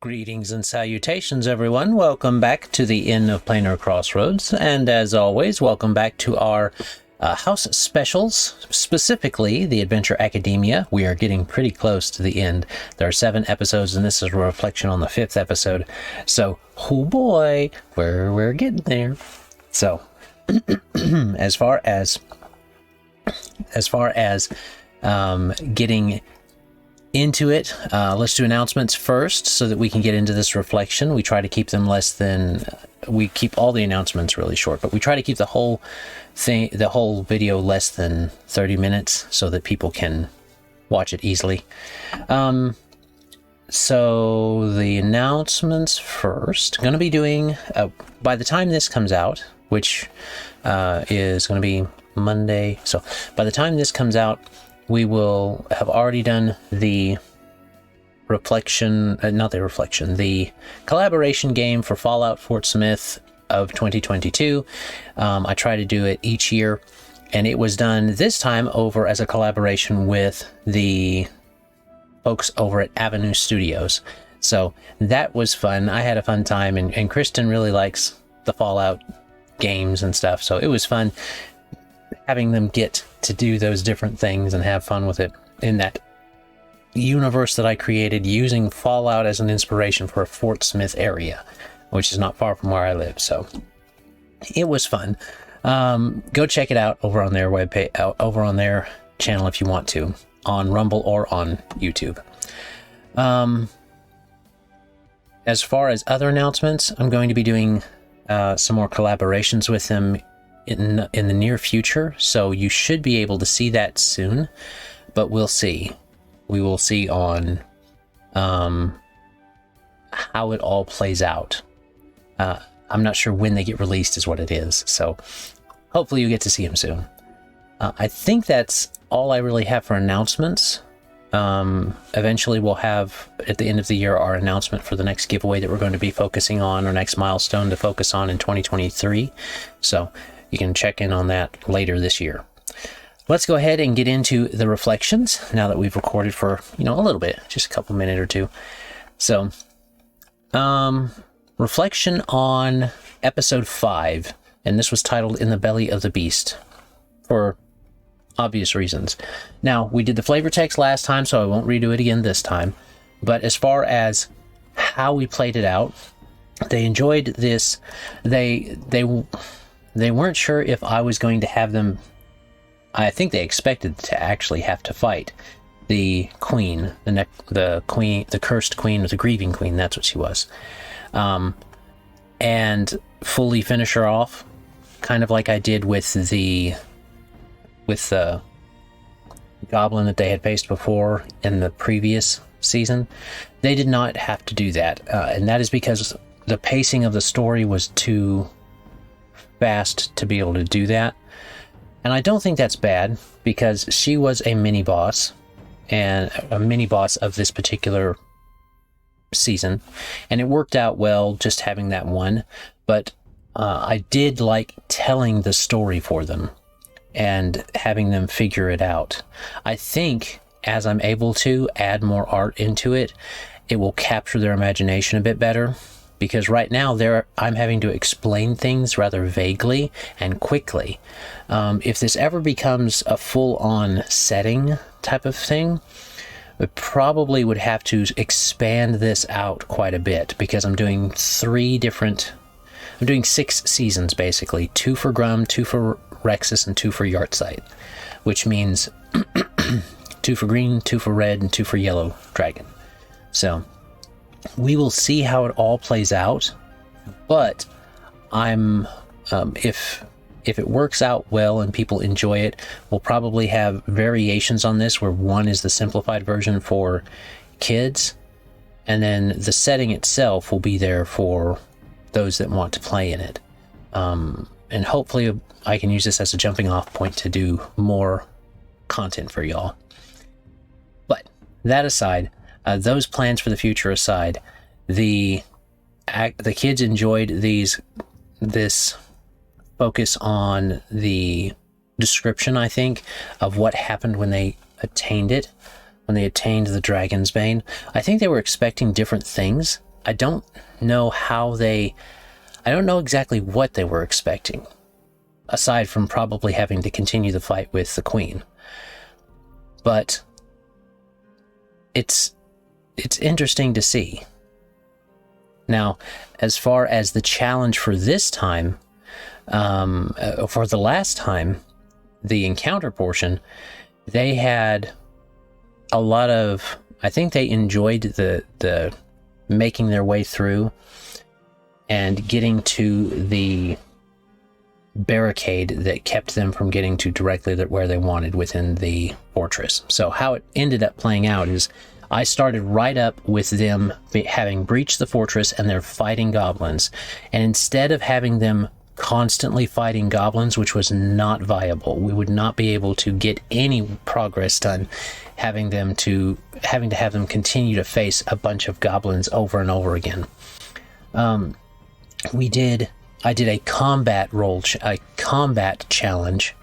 Greetings and salutations, everyone. Welcome back to the Inn of Planar Crossroads, and as always, welcome back to our house specials, specifically the Adventure Academia. We are getting pretty close to the end. There are 7 episodes, and this is a reflection on the 5th episode. So, oh boy, we're getting there. So, as far as getting into it, let's do announcements first so that we can get into this reflection. We try to keep them we keep all the announcements really short, but we try to keep the whole video less than 30 minutes so that people can watch it easily. So the announcements first, going to be doing, by the time this comes out, which is going to be Monday, so by the time this comes out, we will have already done the the collaboration game for Fallout Fort Smith of 2022. I try to do it each year, and it was done this time over as a collaboration with the folks over at Avenue Studios. So that was fun. I had a fun time, and Kristen really likes the Fallout games and stuff, so it was fun having them get to do those different things and have fun with it in that universe that I created using Fallout as an inspiration for a Fort Smith area, which is not far from where I live. So it was fun. Go check it out over on their webpage, over on their channel if you want to, on Rumble or on YouTube. As far as other announcements, I'm going to be doing some more collaborations with them in the near future, so you should be able to see that soon, but we'll see. We will see on how it all plays out. I'm not sure when they get released is what it is, so hopefully you get to see them soon. I think that's all I really have for announcements. Eventually we'll have, at the end of the year, our announcement for the next giveaway that we're going to be focusing on, our next milestone to focus on in 2023. So you can check in on that later this year. Let's go ahead and get into the reflections now that we've recorded for, a little bit, just a couple minutes or two. So, reflection on episode 5, and this was titled In the Belly of the Beast for obvious reasons. Now, we did the flavor text last time, so I won't redo it again this time. But as far as how we played it out, they enjoyed this. They weren't sure if I was going to have them. I think they expected to actually have to fight the queen, the cursed queen, or the grieving queen. That's what she was, and fully finish her off, kind of like I did with the goblin that they had faced before in the previous season. They did not have to do that, and that is because the pacing of the story was too fast to be able to do that. And I don't think that's bad, because she was a mini boss, and a mini boss of this particular season, and it worked out well just having that one. But I did like telling the story for them and having them figure it out. I think as I'm able to add more art into it, it will capture their imagination a bit better. Because right now I'm having to explain things rather vaguely and quickly. If this ever becomes a full-on setting type of thing, we probably would have to expand this out quite a bit, because I'm doing 6 seasons basically, 2 for Grum, 2 for Rhexis, and 2 for Yartzhiet, which means 2 for green, 2 for red, and 2 for yellow dragon. So we will see how it all plays out, but I'm if it works out well and people enjoy it, we'll probably have variations on this, where one is the simplified version for kids, and then the setting itself will be there for those that want to play in it. And hopefully I can use this as a jumping off point to do more content for y'all. But that aside, those plans for the future aside, the kids enjoyed this focus on the description, I think, of what happened when they attained it, when they attained the Dragon's Bane. I think they were expecting different things I don't know I don't know exactly what they were expecting, aside from probably having to continue the fight with the queen. But it's interesting to see. Now, as far as the challenge for this time, for the last time, the encounter portion, they had a lot of, I think they enjoyed the making their way through and getting to the barricade that kept them from getting to directly where they wanted within the fortress. So how it ended up playing out is I started right up with them having breached the fortress and they're fighting goblins. And instead of having them constantly fighting goblins, which was not viable, we would not be able to get any progress done having to have them continue to face a bunch of goblins over and over again. I did a combat challenge,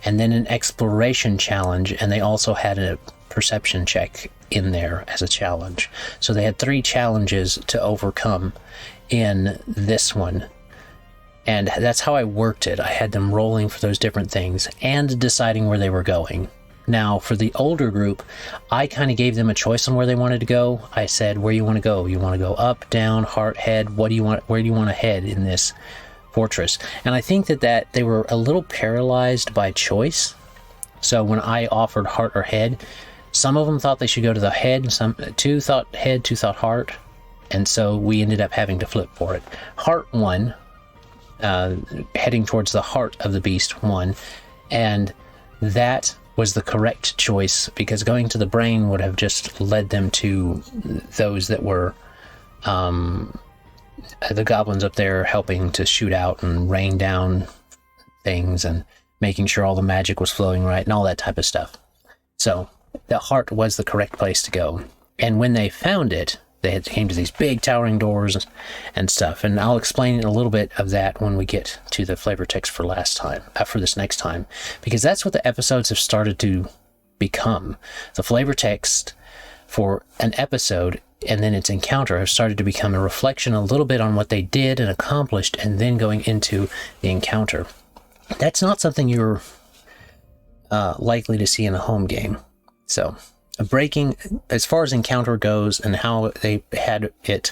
and then an exploration challenge, and they also had a perception check in there as a challenge. So they had 3 challenges to overcome in this one. And that's how I worked it. I had them rolling for those different things and deciding where they were going. Now, for the older group, I kind of gave them a choice on where they wanted to go. I said, where you want to go? You want to go up, down, heart, head? Where do you want to head in this fortress? And I think that they were a little paralyzed by choice. So when I offered heart or head, some of them thought they should go to the head, two thought head, 2 thought heart, and so we ended up having to flip for it. Heart won, heading towards the heart of the beast won, and that was the correct choice, because going to the brain would have just led them to those that were the goblins up there helping to shoot out and rain down things and making sure all the magic was flowing right and all that type of stuff. So the heart was the correct place to go. And when they found it, they came to these big towering doors and stuff. And I'll explain a little bit of that when we get to the flavor text for this next time, because that's what the episodes have started to become. The flavor text for an episode and then its encounter have started to become a reflection a little bit on what they did and accomplished, and then going into the encounter. That's not something you're likely to see in a home game. So breaking, as far as encounter goes and how they had it,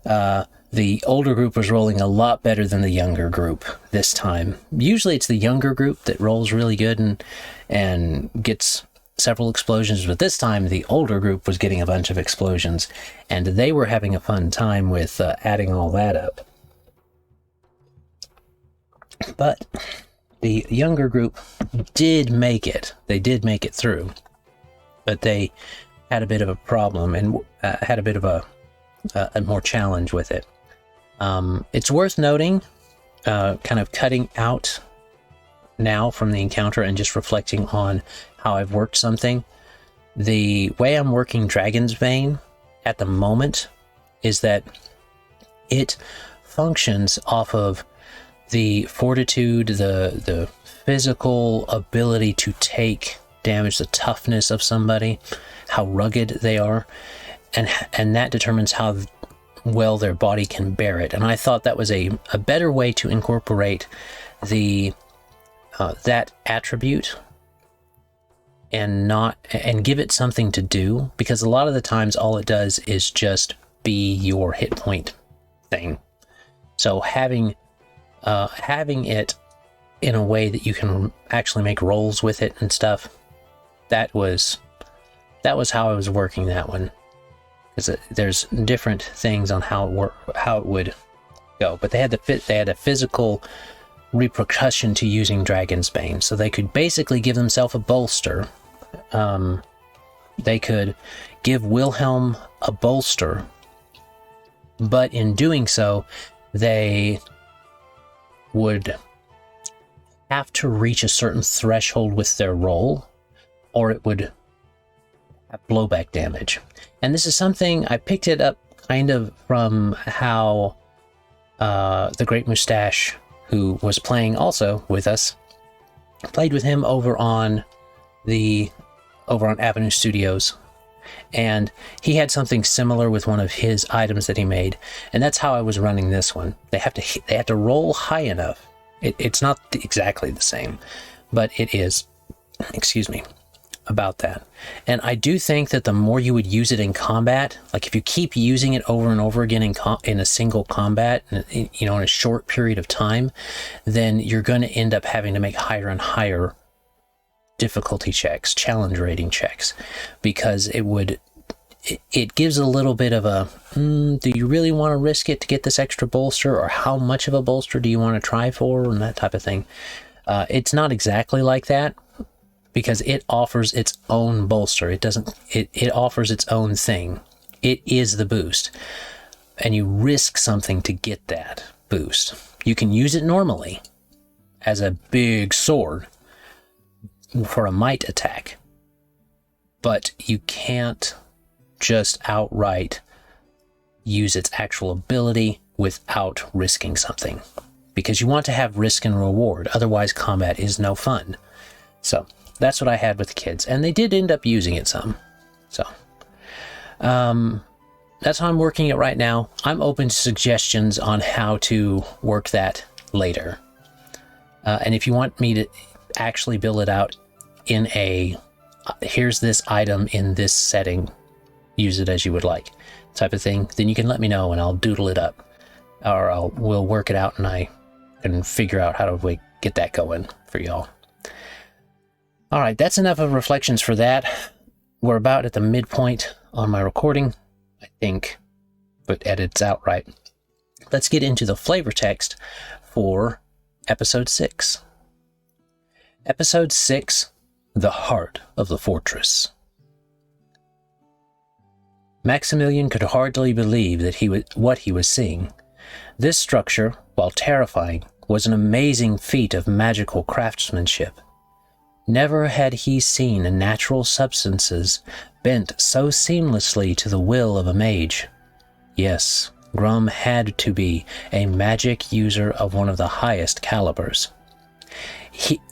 the older group was rolling a lot better than the younger group this time. Usually it's the younger group that rolls really good and gets several explosions, but this time the older group was getting a bunch of explosions, and they were having a fun time with adding all that up. But the younger group did make it. They did make it through, but they had a bit of a problem and had a bit of a more challenge with it. It's worth noting, kind of cutting out now from the encounter and just reflecting on how I've worked something. The way I'm working Dragon's Bane at the moment is that it functions off of the fortitude, the physical ability to take damage, the toughness of somebody, how rugged they are, and that determines how well their body can bear it. And I thought that was a better way to incorporate that attribute and give it something to do, because a lot of the times all it does is just be your hit point thing. So having it in a way that you can actually make rolls with it and stuff, that was how I was working that one, because there's different things on how it would go, but they had a physical repercussion to using Dragon's Bane, so they could basically give themselves a bolster. They could give Wilhelm a bolster, but in doing so, they would have to reach a certain threshold with their roll, or it would have blowback damage. And this is something I picked it up kind of from how the Great Mustache, who was playing also with us, played with him over on Avenue Studios, And he had something similar with one of his items that he made, and that's how I was running this one. They have to roll high enough. It's not exactly the same, but it is, excuse me, about that. And I do think that the more you would use it in combat, like if you keep using it over and over again in a single combat, in a short period of time, then you're going to end up having to make higher and higher difficulty checks, challenge rating checks, because it gives a little bit of a, do you really want to risk it to get this extra bolster, or how much of a bolster do you want to try for, and that type of thing. It's not exactly like that, because it offers its own bolster. It offers its own thing. It is the boost, and you risk something to get that boost. You can use it normally as a big sword for a might attack, but you can't just outright use its actual ability without risking something, because you want to have risk and reward. Otherwise, combat is no fun. So that's what I had with the kids, and they did end up using it some. So that's how I'm working it right now. I'm open to suggestions on how to work that later. And if you want me to actually build it out in here's this item in this setting, use it as you would like type of thing, then you can let me know and I'll doodle it up, or we'll work it out and I can figure out how to get that going for y'all. All right, that's enough of reflections for that. We're about at the midpoint on my recording, I think, but edits out right. Let's get into the flavor text for episode 6. Episode 6, The Heart of the Fortress. Maximilian could hardly believe what he was seeing. This structure, while terrifying, was an amazing feat of magical craftsmanship. Never had he seen natural substances bent so seamlessly to the will of a mage. Yes, Grum had to be a magic user of one of the highest calibers.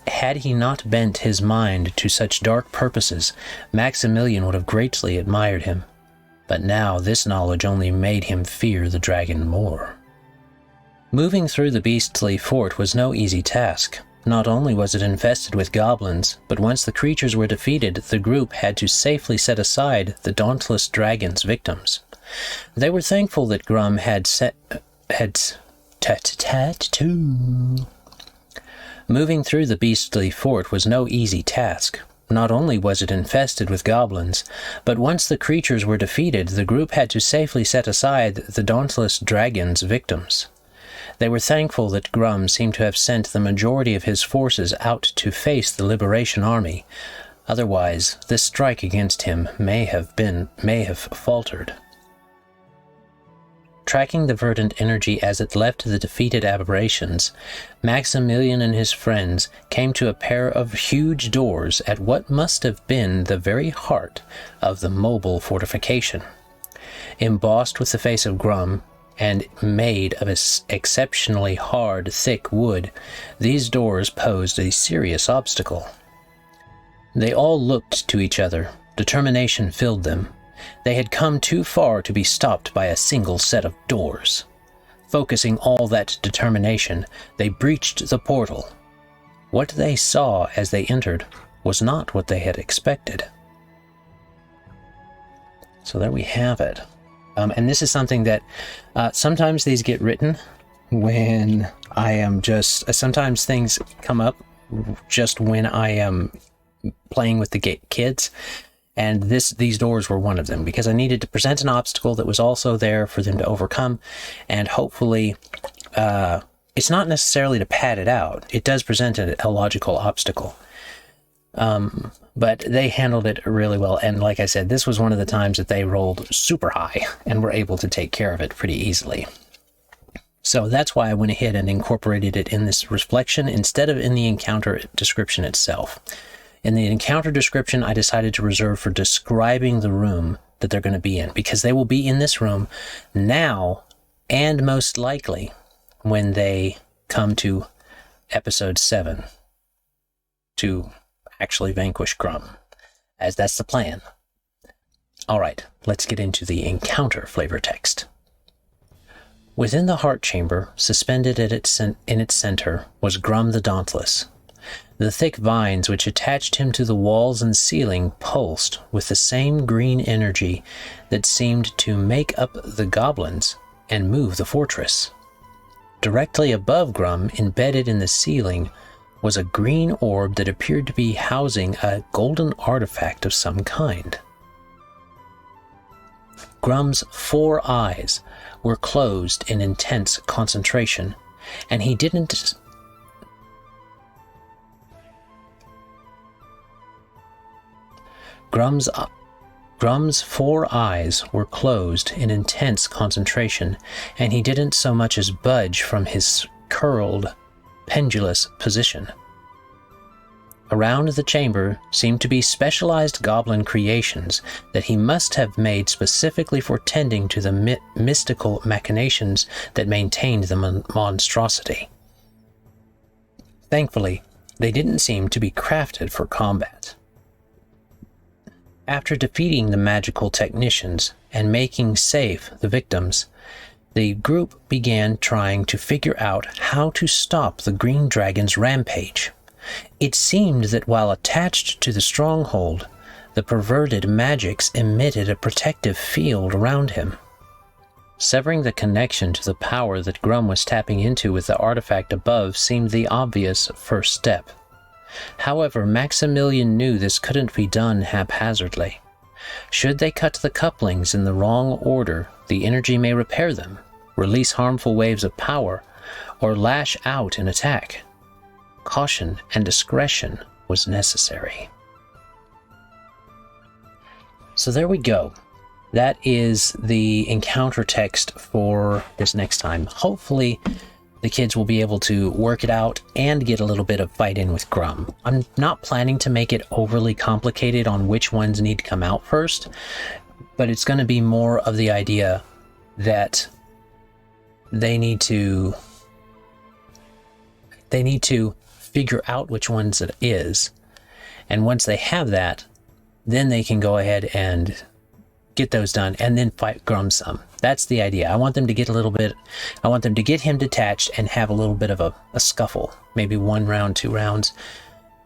Had he not bent his mind to such dark purposes, Maximilian would have greatly admired him. But now this knowledge only made him fear the dragon more. Moving through the beastly fort was no easy task. Not only was it infested with goblins, but once the creatures were defeated, the group had to safely set aside the dauntless dragon's victims. They were thankful that Grum Moving through the beastly fort was no easy task. Not only was it infested with goblins, but once the creatures were defeated, the group had to safely set aside the dauntless dragon's victims. They were thankful that Grum seemed to have sent the majority of his forces out to face the Liberation Army. Otherwise, this strike against him may have faltered. Tracking the verdant energy as it left the defeated aberrations, Maximilian and his friends came to a pair of huge doors at what must have been the very heart of the mobile fortification. Embossed with the face of Grum, and made of exceptionally hard, thick wood, these doors posed a serious obstacle. They all looked to each other. Determination filled them. They had come too far to be stopped by a single set of doors. Focusing all that determination, they breached the portal. What they saw as they entered was not what they had expected. So there we have it. And this is something that sometimes these get written when I am sometimes things come up just when I am playing with the kids. And these doors were one of them, because I needed to present an obstacle that was also there for them to overcome. And hopefully, it's not necessarily to pad it out. It does present a logical obstacle. But they handled it really well. And like I said, this was one of the times that they rolled super high and were able to take care of it pretty easily. So that's why I went ahead and incorporated it in this reflection instead of in the encounter description itself. In the encounter description, I decided to reserve for describing the room that they're going to be in, because they will be in this room now and most likely when they come to episode 7 to actually vanquish Grum, as that's the plan. All right, let's get into the encounter flavor text. Within the heart chamber, suspended in its center, was Grum the Dauntless. The thick vines which attached him to the walls and ceiling pulsed with the same green energy that seemed to make up the goblins and move the fortress. Directly above Grum, embedded in the ceiling, was a green orb that appeared to be housing a golden artifact of some kind. Grum's 4 eyes were closed in intense concentration, and he didn't... Grum's 4 eyes were closed in intense concentration, and he didn't so much as budge from his curled, pendulous position. Around the chamber seemed to be specialized goblin creations that he must have made specifically for tending to the mystical machinations that maintained the monstrosity. Thankfully, they didn't seem to be crafted for combat. After defeating the magical technicians and making safe the victims, the group began trying to figure out how to stop the Green Dragon's rampage. It seemed that while attached to the stronghold, the perverted magics emitted a protective field around him. Severing the connection to the power that Grum was tapping into with the artifact above seemed the obvious first step. However, Maximilian knew this couldn't be done haphazardly. Should they cut the couplings in the wrong order, the energy may repair them, release harmful waves of power, or lash out in attack. Caution and discretion was necessary. So there we go. That is the encounter text for this next time. Hopefully the kids will be able to work it out and get a little bit of fight in with Grum. I'm not planning to make it overly complicated on which ones need to come out first, but it's going to be more of the idea that they need to figure out which ones it is, and once they have that, then they can go ahead and get those done and then fight Grum some. That's the idea. I want them to get him detached and have a little bit of a scuffle, maybe 1 round, 2 rounds.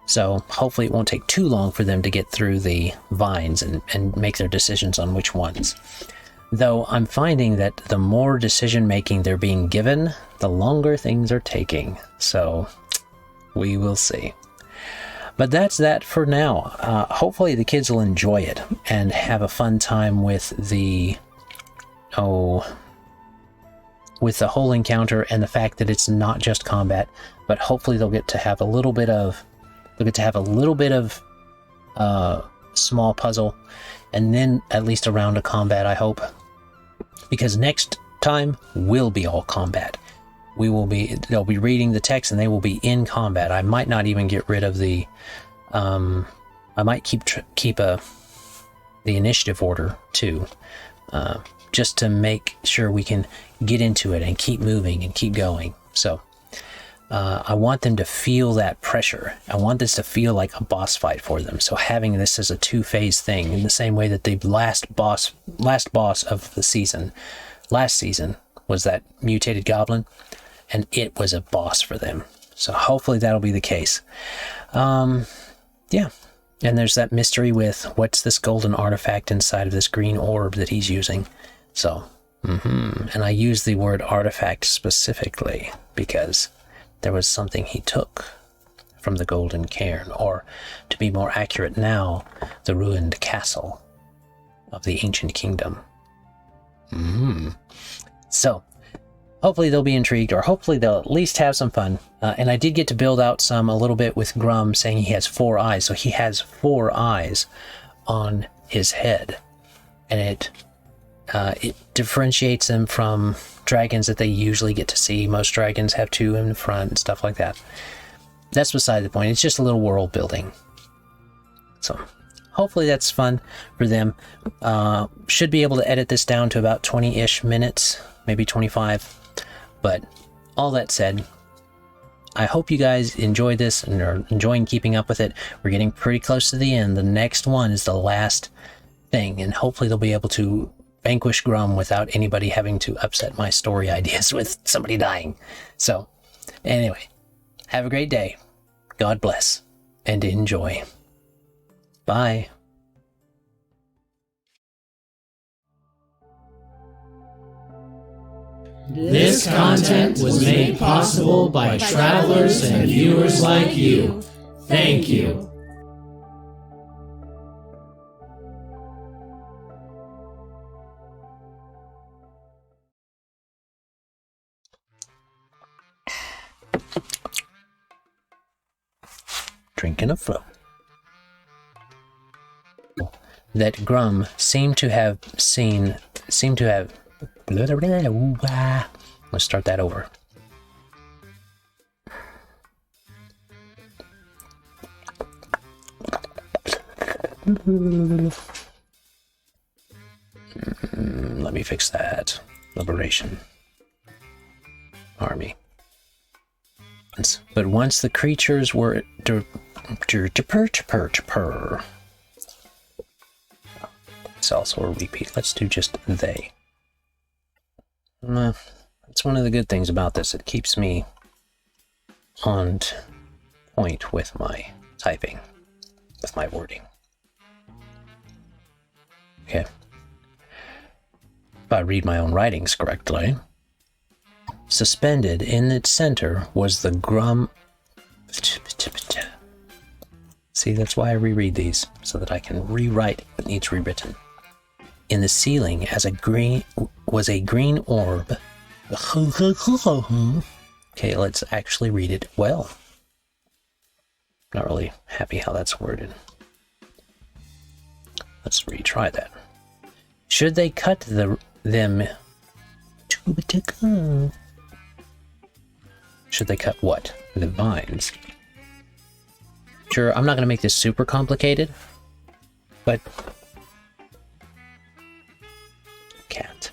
So hopefully it won't take too long for them to get through the vines and make their decisions on which ones. Though I'm finding that the more decision making they're being given, the longer things are taking. So we will see. But that's that for now. Hopefully the kids will enjoy it and have a fun time with the whole encounter and the fact that it's not just combat, but hopefully they'll get to have a little bit of small puzzle, and then at least a round of combat, I hope. Because next time will be all combat. They'll be reading the text and they will be in combat. I might not even get rid of the I might keep the initiative order too, just to make sure we can get into it and keep moving and keep going. So I want them to feel that pressure. I want this to feel like a boss fight for them. So having this as a 2-phase thing, in the same way that the last boss of the season, last season, was that mutated goblin, and it was a boss for them. So hopefully that'll be the case. Yeah. And there's that mystery with what's this golden artifact inside of this green orb that he's using. So, and I use the word artifact specifically because there was something he took from the golden cairn, or to be more accurate now, the ruined castle of the ancient kingdom. So hopefully they'll be intrigued, or hopefully they'll at least have some fun. And I did get to build out a little bit with Grum saying he has 4 eyes. So he has 4 eyes on his head. And it differentiates them from dragons that they usually get to see. Most dragons have 2 in the front and stuff like that. That's beside the point. It's just a little world building. So hopefully that's fun for them. Should be able to edit this down to about 20-ish minutes, maybe 25. But all that said, I hope you guys enjoy this and are enjoying keeping up with it. We're getting pretty close to the end. The next one is the last thing, and hopefully they'll be able to vanquish Grum without anybody having to upset my story ideas with somebody dying. So, anyway, have a great day. God bless, and enjoy. Bye. This content was made possible by travelers and viewers like you. Thank you. Drinking a flow. That Grum seemed to have. Let's start that over. Let me fix that. Liberation. Army. But once the creatures were it's also a repeat. Let's do just they. That's one of the good things about this. It keeps me on point with my typing, with my wording. Okay. If I read my own writings correctly. Suspended in its center was the Grum. See, that's why I reread these, so that I can rewrite what needs rewritten. In the ceiling was a green orb. Okay, let's actually read it well. Not really happy how that's worded. Let's retry that. Should they cut them? Should they cut what? The vines. Sure, I'm not going to make this super complicated, but cat.